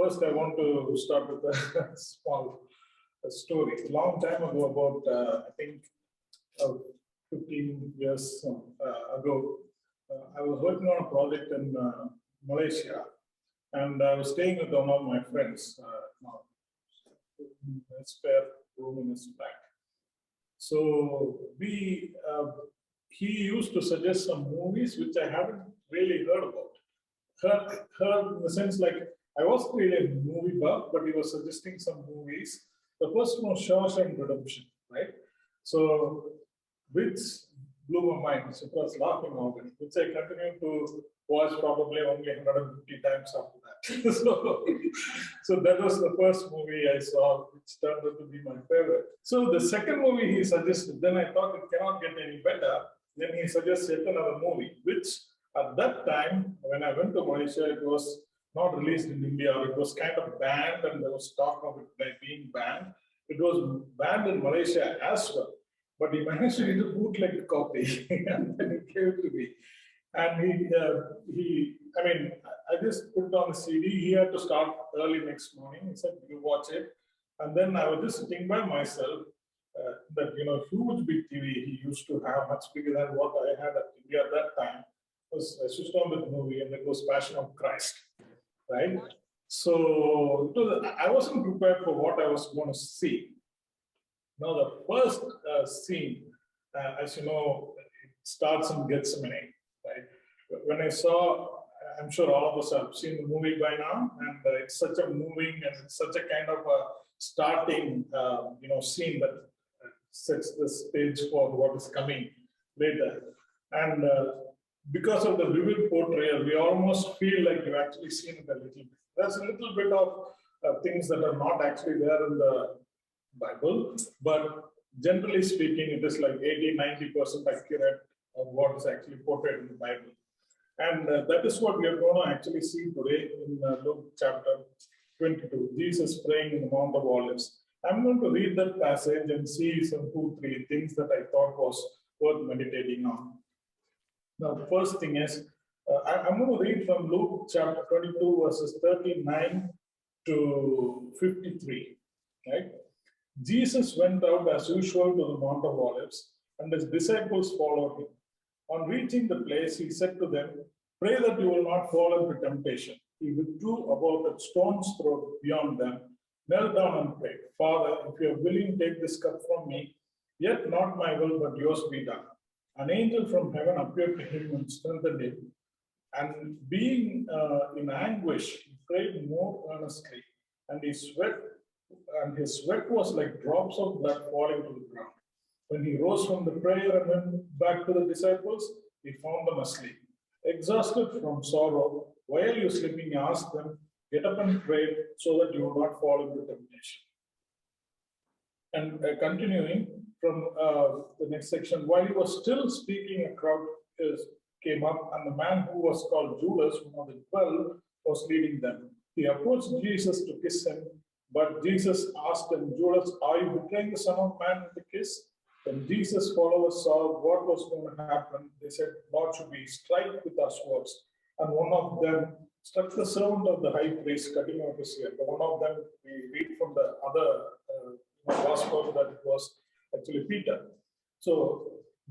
First, I want to start with a small story. A long time ago, about I think 15 years ago, I was working on a project in Malaysia, and I was staying with one of my friends, in a spare room in his flat. So he used to suggest some movies which I haven't really heard about. Heard in the sense like I wasn't really a movie buff, but he was suggesting some movies. The first one was Shawshank Redemption, right? So, which blew my mind. So, it was laughing organ, which I continued to watch probably only 150 times after that. so that was the first movie I saw, which turned out to be my favorite. So the second movie he suggested, then I thought it cannot get any better. Then he suggested another movie, which at that time, when I went to Malaysia, it was not released in India, or it was kind of banned, and there was talk of it being banned. It was banned in Malaysia as well. But he managed to get a bootleg copy, and then he gave it to me. And I just put it on the CD. He had to start early next morning. He said, "You watch it." And then I was just sitting by myself. That huge big TV he used to have, much bigger than what I had at India at that time. I switched on the movie, and it was Passion of Christ, right? So I wasn't prepared for what I was going to see. Now the first scene, as you know, it starts in Gethsemane, right? When I saw, I'm sure all of us have seen the movie by now, and it's such a moving and it's such a kind of a starting, scene that sets the stage for what is coming later. And because of the vivid portrayal, we almost feel like you've actually seen it a little bit. There's a little bit of things that are not actually there in the Bible, but generally speaking, it is like 80-90% accurate of what is actually portrayed in the Bible. And that is what we are going to actually see today in Luke chapter 22, Jesus praying in the Mount of Olives. I'm going to read that passage and see some 2-3 things that I thought was worth meditating on. Now, the first thing is, I'm going to read from Luke chapter 22, verses 39 to 53, right? Jesus went out as usual to the Mount of Olives, and his disciples followed him. On reaching the place, he said to them, "Pray that you will not fall into temptation." He withdrew about a stone's throw beyond them, knelt down and prayed, "Father, if you are willing, take this cup from me, yet not my will, but yours be done." An angel from heaven appeared to him and strengthened him. And being in anguish, he prayed more earnestly, and his sweat was like drops of blood falling to the ground. When he rose from the prayer and went back to the disciples, he found them asleep. Exhausted from sorrow, "Why are you sleeping?" he asked them. "Get up and pray so that you will not fall into temptation." And continuing from the next section, while he was still speaking, a crowd came up, and the man who was called Judas, one of the 12, was leading them. He approached Jesus to kiss him, but Jesus asked him, "Judas, are you betraying the Son of Man with a kiss?" When Jesus' followers saw what was going to happen, they said, "Lord, should we strike with our swords?" And one of them struck the servant of the high priest, cutting off his ear. But one of them, we read from the other gospel that it was actually Peter. So,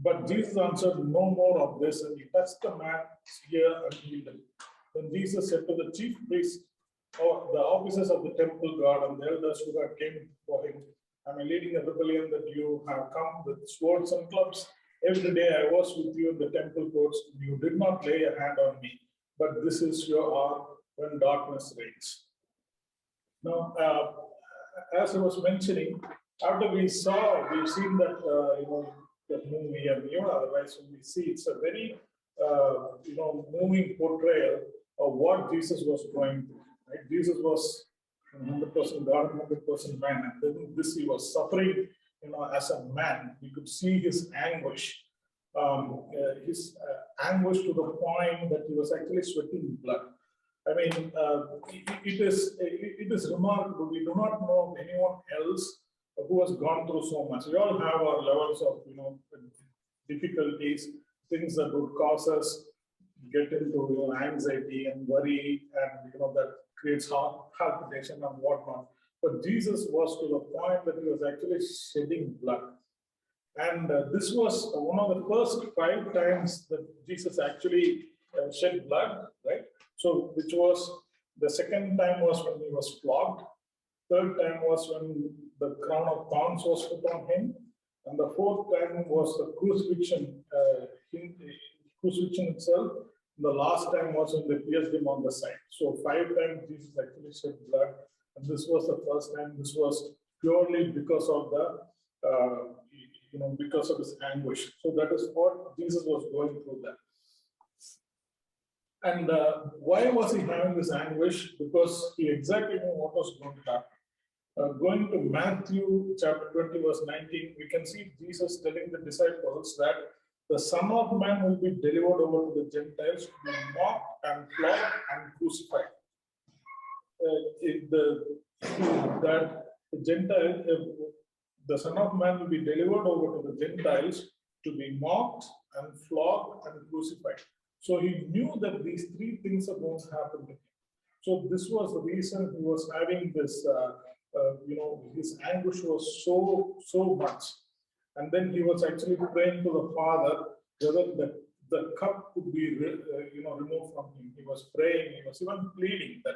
but Jesus answered, "No more of this," and he touched the man's ear and healed him. Then Jesus said to the chief priests, or the officers of the temple guard, and the elders who had came for him, "Am I leading a rebellion that you have come with swords and clubs? Every day I was with you in the temple courts, and you did not lay a hand on me. But this is your hour when darkness reigns." Now, as I was mentioning, after we've seen that that movie, and otherwise when we see, it's a very moving portrayal of what Jesus was going through. Right? Jesus was 100% God, 100% man, and then he was suffering, as a man. We could see his anguish to the point that he was actually sweating blood. I mean, it is remarkable. We do not know anyone else who has gone through so much. We all have our levels of difficulties, things that would cause us get into anxiety and worry, and that creates palpitation and whatnot. But Jesus was to the point that he was actually shedding blood. And this was one of the first 5 times that Jesus actually shed blood, right? So, which was the second time was when he was flogged, third time was when the crown of thorns was put on him, and the fourth time was the crucifixion, crucifixion itself. And the last time was when they pierced him on the side. So 5 times Jesus actually shed blood, and this was the first time. This was purely because of the because of his anguish. So that is what Jesus was going through that. And why was he having this anguish? Because he exactly knew what was going to happen. Going to Matthew chapter 20, verse 19, we can see Jesus telling the disciples that the Son of Man will be delivered over to the Gentiles to be mocked and flogged and crucified. The Son of Man will be delivered over to the Gentiles to be mocked and flogged and crucified. So he knew that these 3 things are going to happen to him. So this was the reason he was having this, his anguish was so much. And then he was actually praying to the Father whether the cup could be, removed from him. He was praying, he was even pleading that,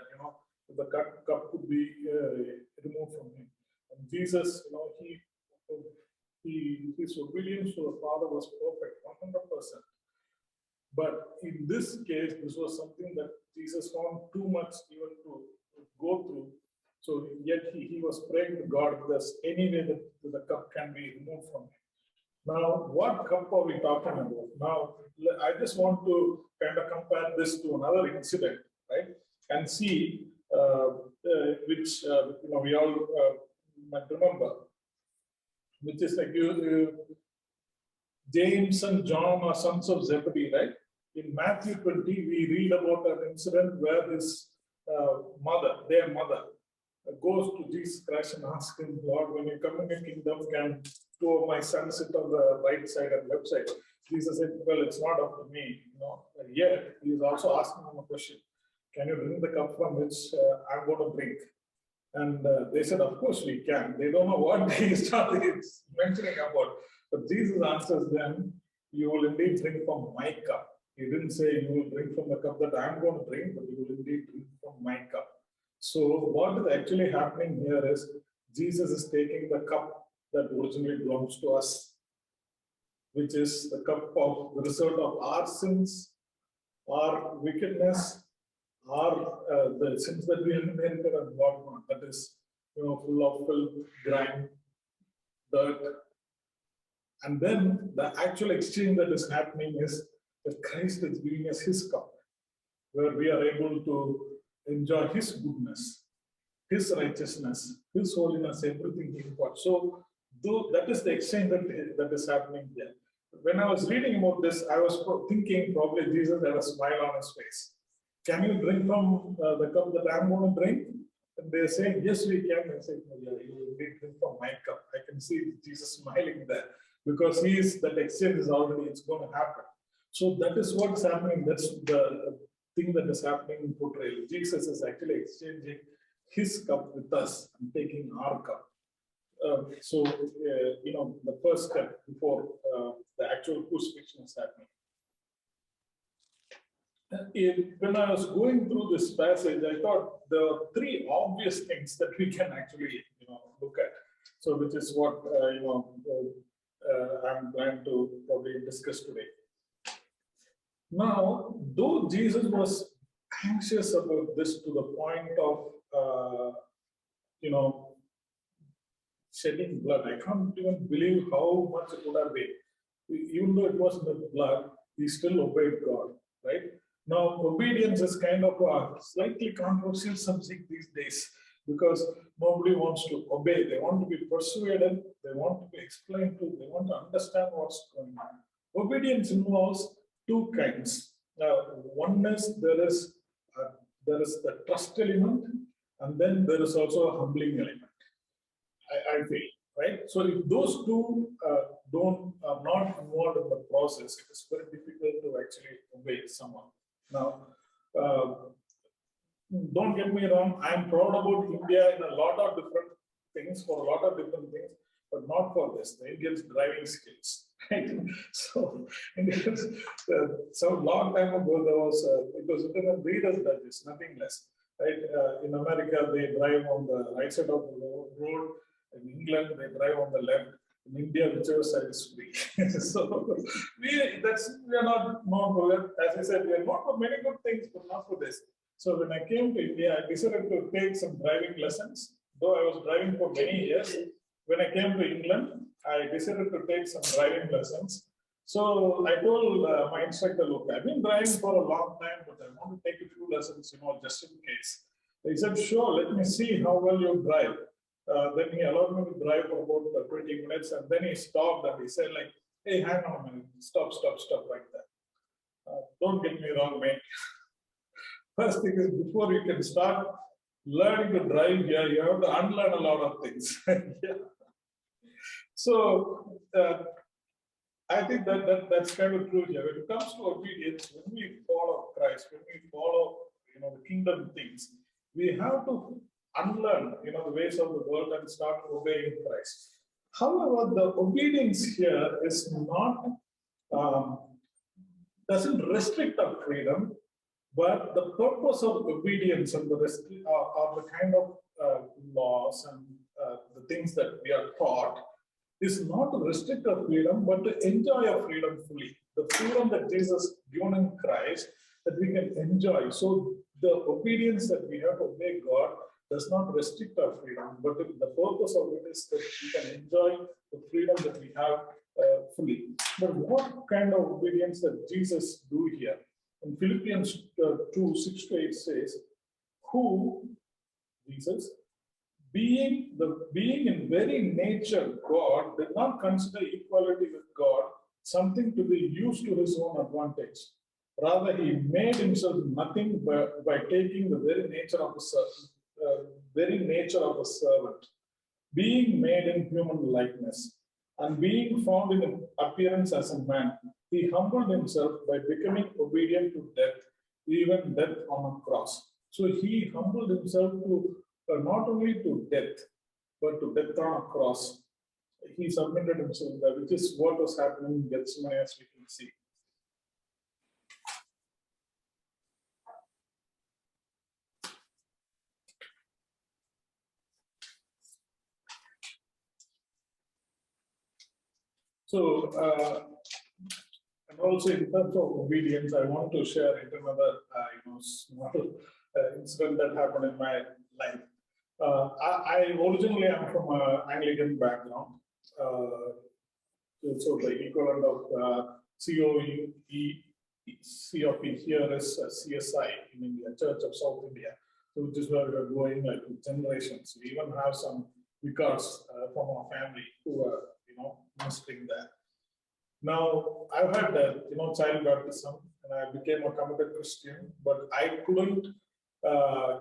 the cup could be removed from him. And Jesus, his obedience to the Father was perfect, 100%. But in this case, this was something that Jesus found too much even to go through. So yet he was praying to God, if there's any way that the cup can be removed from him. Now, what cup are we talking about? Now, I just want to kind of compare this to another incident, right? And see which we all might remember, which is like James and John are sons of Zebedee, right? In Matthew 20, we read about an incident where his their mother, goes to Jesus Christ and asks him, Lord, when you come in the kingdom, can 2 of my sons sit on the right side and left side? Jesus said, well, it's not up to me. Yet he is also asking him a question. Can you drink the cup from which I'm going to drink? And they said, of course we can. They don't know what they started mentioning about. But Jesus answers them, you will indeed drink from my cup. He didn't say you will drink from the cup that I'm going to drink, but you will indeed drink from my cup. So what is actually happening here is Jesus is taking the cup that originally belongs to us, which is the cup of the result of our sins, our wickedness, our the sins that we inherited and whatnot. That is, full of filth, grime, dirt. And then the actual exchange that is happening is that Christ is giving us his cup, where we are able to enjoy his goodness, his righteousness, his holiness, everything in God. So that is the exchange that is happening there. When I was reading about this, I was thinking probably Jesus had a smile on his face. Can you drink from the cup that I'm going to drink? And they're saying, yes, we can. I said, yeah, you will drink from my cup. I can see Jesus smiling there because that exchange is already, it's going to happen. So that is what's happening. That's the thing that is happening in portrayal. Jesus is actually exchanging his cup with us and taking our cup. The first step before the actual crucifixion is happening. When I was going through this passage, I thought there are 3 obvious things that we can actually, look at. So, which is what I'm trying to probably discuss today. Now, though Jesus was anxious about this to the point of, shedding blood, I can't even believe how much it would have been. Even though it was in the blood, he still obeyed God, right? Now, obedience is kind of a slightly controversial subject these days because nobody wants to obey. They want to be persuaded, they want to be explained to, they want to understand what's going on. Obedience involves 2 kinds. One is there is the trust element, and then there is also a humbling element. I feel, right? So if those 2 are not involved in the process, it is very difficult to actually obey someone. Now, don't get me wrong, I'm proud about India in a lot of different things, for a lot of different things, but not for this, the Indians' driving skills. Right? So, Indians, so long time ago, there was, it was written in Reader's Digest, nothing less. Right? In America, they drive on the right side of the road. In England, they drive on the left. In India, whichever side is free. So we are not known for that. As I said, we are known for many good things, but not for this. So when I came to India, I decided to take some driving lessons. Though I was driving for many years, when I came to England, I decided to take some driving lessons. So I told my instructor, look, I've been driving for a long time, but I want to take a few lessons, just in case. He said, sure, let me see how well you drive. Then he allowed me to drive for about 20 minutes, and then he stopped and he said, like, hey, hang on a minute, stop, like that. Don't get me wrong, mate. First thing is, before you can start learning to drive here, you have to unlearn a lot of things. Yeah. So I think that's kind of true here. When it comes to obedience, when we follow Christ, when we follow the kingdom things, we have to unlearn the ways of the world and start obeying Christ. However, the obedience here is not doesn't restrict our freedom, but the purpose of obedience and the rest are the kind of laws and the things that we are taught is not to restrict our freedom, but to enjoy our freedom fully. The freedom that Jesus given in Christ that we can enjoy. So the obedience that we have to obey God does not restrict our freedom, but the purpose of it is that we can enjoy the freedom that we have fully. But what kind of obedience that Jesus do here? In Philippians 2, 6-8 says, who, Jesus, being in very nature God, did not consider equality with God something to be used to his own advantage. Rather, he made himself nothing by taking the very nature of a servant, being made in human likeness, and being found in appearance as a man, he humbled himself by becoming obedient to death, even death on a cross. So he humbled himself to not only to death, but to death on a cross. He submitted himself there, which is what was happening in Gethsemane, as we can see. So, and also in terms of obedience, I want to share another small incident that happened in my life. I originally am from an Anglican background, so the equivalent of COE, COP here is CSI in India, Church of South India, so which is where we are going like generations. We even have some vicars from our family who are ministering there. Now, I've had child baptism, and I became a committed Christian, but I couldn't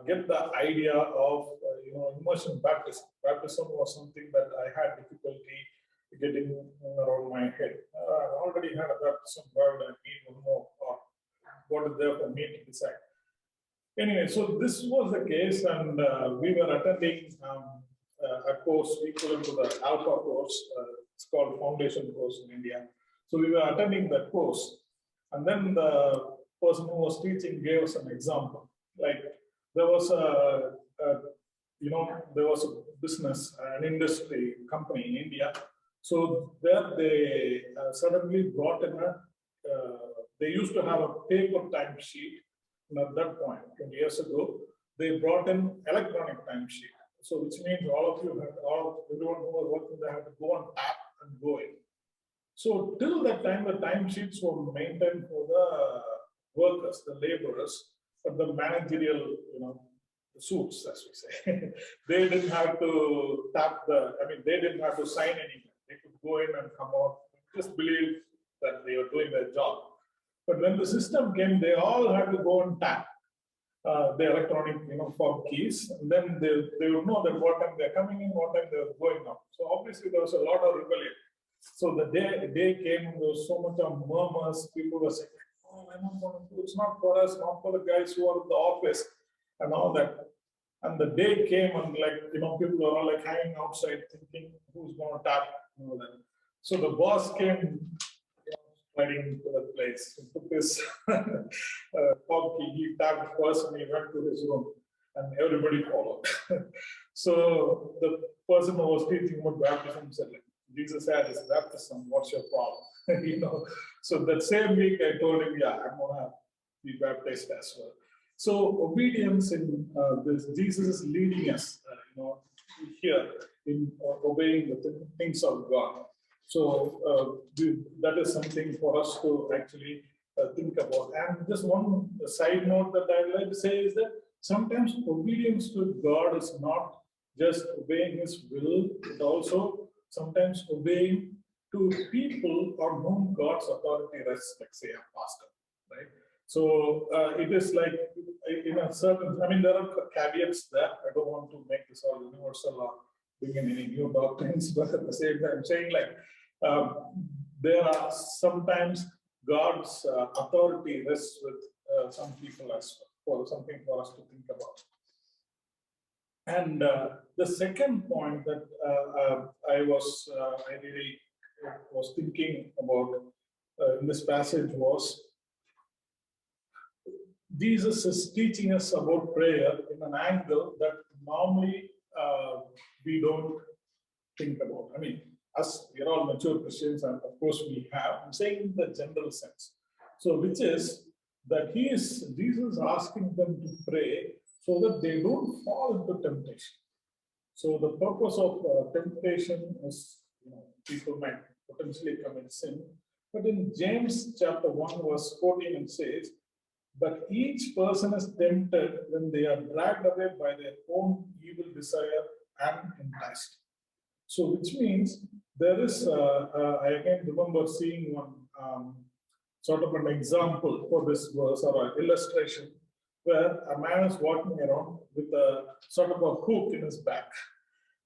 get the idea of immersion baptism. Baptism was something that I had difficulty getting around my head. I already had a baptism, but I need one more, or what is there for me to decide? Anyway, so this was the case, and we were attending a course equivalent to the Alpha course. It's called Foundation course in India. So we were attending that course, and then the person who was teaching gave us an example. Like there was there was a business, an industry company in India. So there they suddenly brought in they used to have a paper timesheet, and at that point, 20 years ago, they brought in electronic timesheet. So which means everyone who was working there had to go on tap and go in. So till that time, the timesheets were maintained for the workers, the laborers, but the managerial, suits, as we say. They didn't have to they didn't have to sign anything. They could go in and come out, just believe that they were doing their job. But when the system came, they all had to go and tap the electronic, fob keys, and then they would know that what time they're coming in, what time they're going out. So obviously there was a lot of rebellion. So the day came, there was so much of murmurs. People were saying, oh, I'm not going to do, it's not for us, not for the guys who are in the office and all that. And the day came and people were all like hanging outside thinking who's going to tap and all that. So the boss came sliding to the place. He took his fob key, he tapped first and he went to his room and everybody followed. So the person who was teaching about baptism said, like, Jesus had his baptism, what's your problem? So that same week I told him, yeah, I'm going to be baptized as well. So obedience in this, Jesus is leading us, here in obeying the things of God. So that is something for us to actually think about. And just one side note that I would like to say is that sometimes obedience to God is not just obeying His will, but also sometimes obeying to people on whom God's authority rests, like say a pastor, right? So it is like in a certain, there are caveats there. I don't want to make this all universal or bring in any new doctrines, but at the same time, I'm saying like there are sometimes God's authority rests with some people as well, for something for us to think about. And the second point that I really was thinking about in this passage was Jesus is teaching us about prayer in an angle that normally we don't think about. Us, we're all mature Christians, and of course we have. I'm saying in the general sense. So, which is that Jesus asking them to pray so that they don't fall into temptation. So, the purpose of temptation is, people might potentially commit sin. But in James chapter 1, verse 14, it says, but each person is tempted when they are dragged away by their own evil desire and enticed. So, which means there is, I again remember seeing one sort of an example for this verse or an illustration where a man is walking around with a sort of a hook in his back,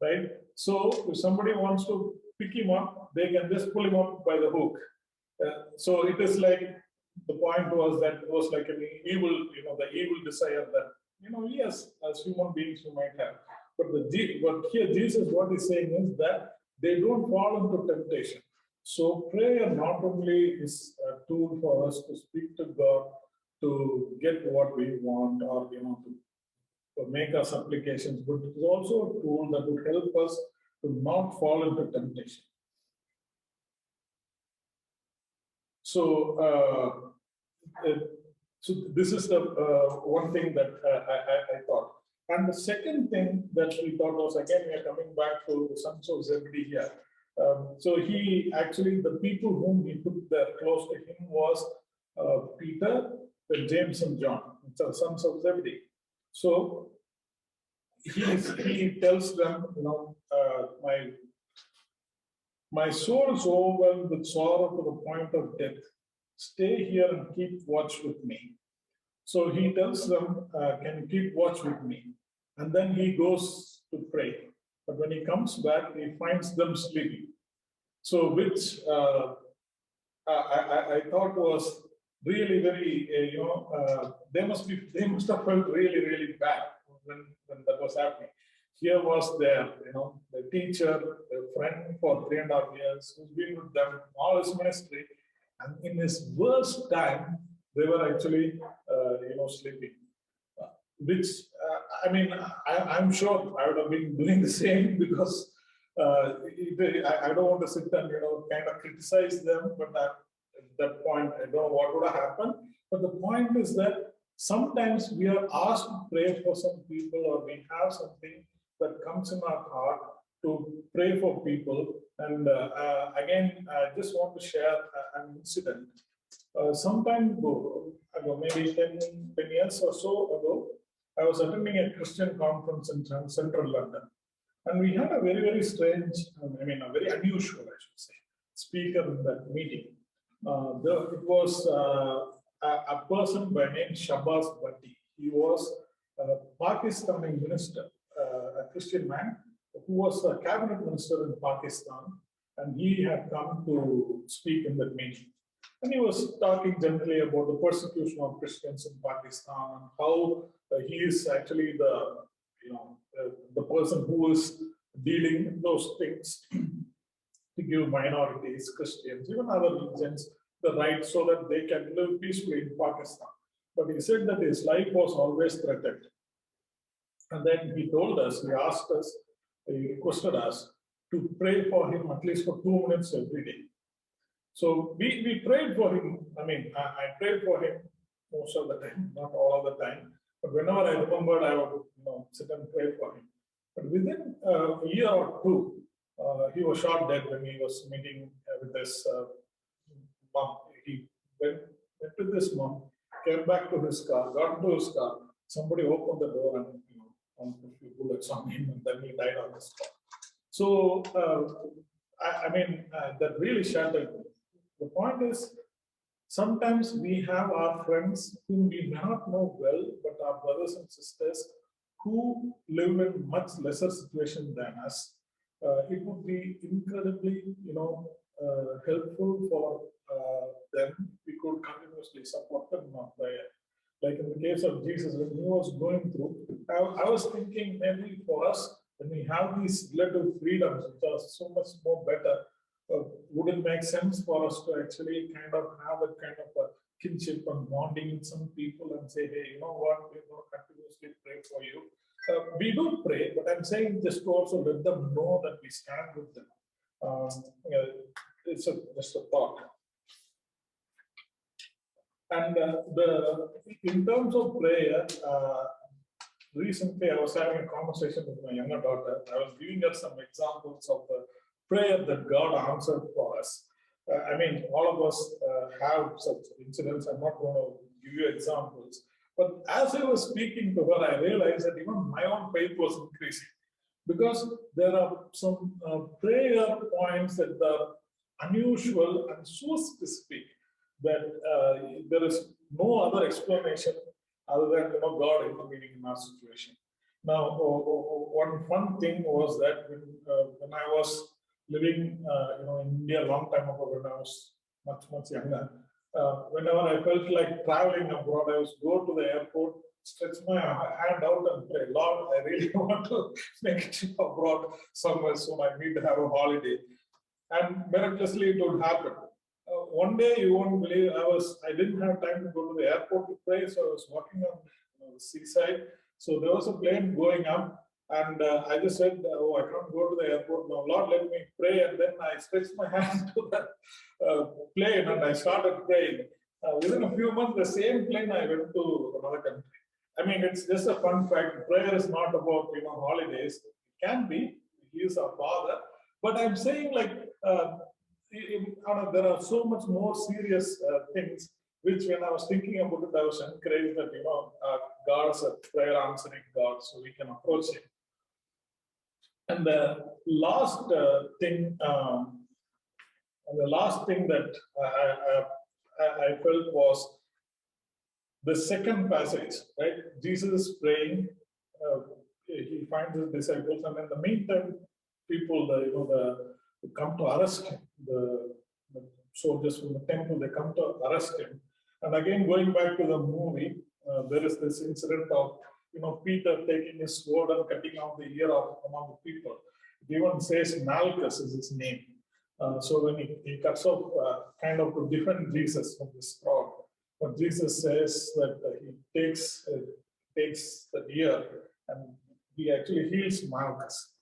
right? So, if somebody wants to pick him up, they can just pull him up by the hook. So, it is like the point was that it was like an evil, the evil desire that, yes, as human beings we might have. But here Jesus, what he's saying is that they don't fall into temptation. So prayer not only is a tool for us to speak to God, to get what we want, or to make our supplications, but it is also a tool that would help us to not fall into temptation. So, so this is the one thing that I thought. And the second thing that we thought was, again, we are coming back to the sons of Zebedee here. So he actually, the people whom he put there close to him was Peter, then James and John, the sons of Zebedee. So he tells them, my soul is overwhelmed with sorrow to the point of death. Stay here and keep watch with me. So he tells them, can you keep watch with me? And then he goes to pray. But when he comes back, he finds them sleeping. So which I thought was really very, they must have felt really, really bad when that was happening. Here was their, the teacher, their friend for 3.5 years, who's been with them all his ministry. And in his worst time, they were actually, sleeping. Which, I'm sure I would have been doing the same because I don't want to sit and, kind of criticize them. But at that point, I don't know what would have happened. But the point is that sometimes we are asked to pray for some people, or we have something that comes in our heart to pray for people. And again, I just want to share an incident. Some time ago, maybe 10 years or so ago, I was attending a Christian conference in central London. And we had a very, very strange, a very unusual, I should say, speaker in that meeting. It was a person by name Shabazz Bhatti. He was a Pakistani minister, a Christian man who was a cabinet minister in Pakistan, and he had come to speak in that meeting. And he was talking generally about the persecution of Christians in Pakistan and how he is actually the person who is dealing those things to give minorities, Christians, even other religions, the right so that they can live peacefully in Pakistan. But he said that his life was always threatened. And then he told us, he asked us, he requested us to pray for him at least for 2 minutes every day. So we prayed for him. I mean, I prayed for him most of the time, not all of the time. But whenever I remembered, I would sit and pray for him. But within a year or two, he was shot dead when he was meeting with his mom. He went to this mom, came back to his car, got into his car. Somebody opened the door and found a few bullets on him, and then he died on the spot. So that really shattered me. The point is, sometimes we have our friends whom we may not know well, but our brothers and sisters who live in much lesser situation than us. It would be incredibly, helpful for them. We could continuously support them in prayer. Like in the case of Jesus, when he was going through, I was thinking maybe for us, when we have these relative freedoms, which are so much more better, would it make sense for us to actually kind of have a kind of a kinship and bonding with some people and say, hey, you know what, we're going to continuously pray for you. We do pray, but I'm saying just to also let them know that we stand with them. It's just a thought. And in terms of prayer, recently I was having a conversation with my younger daughter. I was giving her some examples of the prayer that God answered for us. All of us have such incidents. I'm not going to give you examples. But as I was speaking to her, I realized that even my own faith was increasing. Because there are some prayer points that are unusual and so specific that there is no other explanation other than God intervening in our situation. Now, one fun thing was that when I was living in India a long time ago, when I was much younger, whenever I felt like traveling abroad, I would go to the airport, stretch my hand out and pray, Lord, I really want to make a trip abroad somewhere soon. I need to have a holiday. And miraculously, it would happen. One day, you won't believe, I didn't have time to go to the airport to pray, so I was walking on the seaside. So there was a plane going up, and I just said, I can't go to the airport now. Lord, let me pray. And then I stretched my hand to that plane, and I started praying. Within a few months, the same plane, I went to another country. It's just a fun fact. Prayer is not about, holidays. It can be. He is our Father. But I'm saying, there are so much more serious things, which when I was thinking about it, I was encouraged that, God is a prayer answering God, so we can approach Him. And the last thing that I felt was the second passage, right? Jesus is praying, he finds his disciples, and in the meantime, people, come to arrest him. The soldiers from the temple, they come to arrest him. And again, going back to the movie, there is this incident of Peter taking his sword and cutting off the ear of one of the people. It even says Malchus is his name. So when he cuts off, kind of to defend Jesus from this crowd, but Jesus says that he takes the ear and he actually heals Malchus.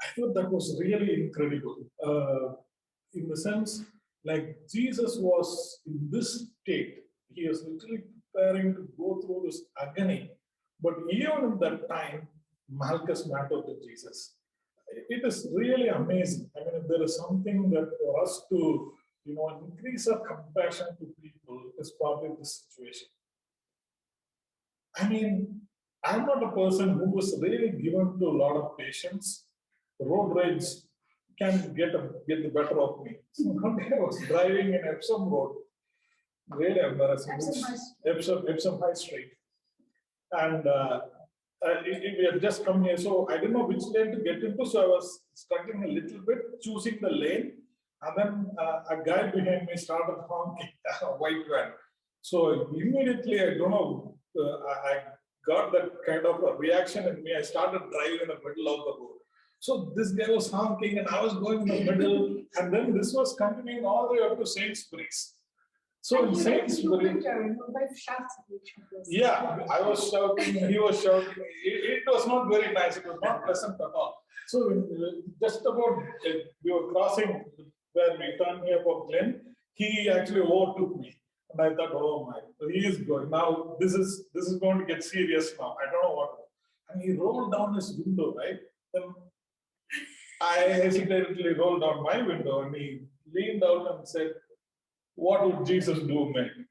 I thought that was really incredible. In the sense, like Jesus was in this state, he was literally preparing to go through this agony. But even in that time, Malchus mattered to Jesus. It is really amazing. If there is something that for us to, increase our compassion to people, is probably this situation. I'm not a person who is really given to a lot of patience. Road rage can get the better of me. So one day I was driving in Epsom Road, really embarrassing. Epsom High Street. And we had just come here, so I didn't know which lane to get into, so I was struggling a little bit, choosing the lane. And then a guy behind me started honking a white van. So immediately, I don't know, I got that kind of a reaction in me. I started driving in the middle of the road. So this guy was honking and I was going in the middle. And then this was continuing all the way up to Sainsbury's. So in Sainsbury's, yeah, I was shouting, he was shouting. It was not very nice. It was not pleasant at all. So just about we were crossing where we turned here for Glen, he actually overtook me. And I thought, oh my, he is going. Now this is going to get serious now. I don't know what. And he rolled down his window, right? Then I hesitantly rolled down my window and he leaned out and said, what would Jesus do, man?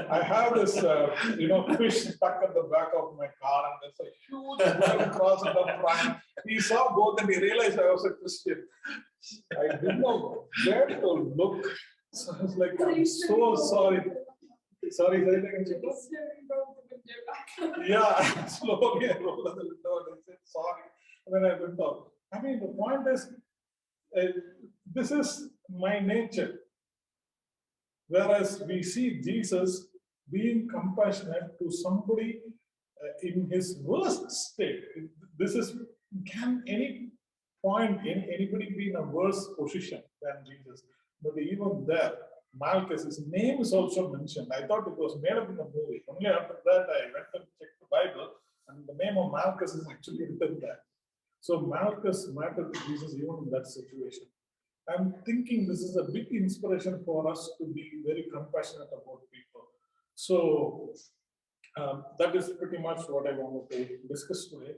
I have this, fish stuck at the back of my car, and there's a huge blood cross in the front. He saw both and he realized I was a Christian. I didn't know where to look. So I was like, I'm so sorry. Sorry, say it again. Yeah, slowly I rolled the window and I said sorry. And then I went out. I mean, the point is, this is my nature. Whereas we see Jesus being compassionate to somebody in his worst state. This is, can any point in anybody be in a worse position than Jesus? But even there, Malchus, his name is also mentioned. I thought it was made up in the movie. Only after that I went and checked the Bible, and the name of Malchus is actually written there. So Malchus mattered to Jesus even in that situation. I'm thinking this is a big inspiration for us to be very compassionate about people. So that is pretty much what I wanted to discuss today.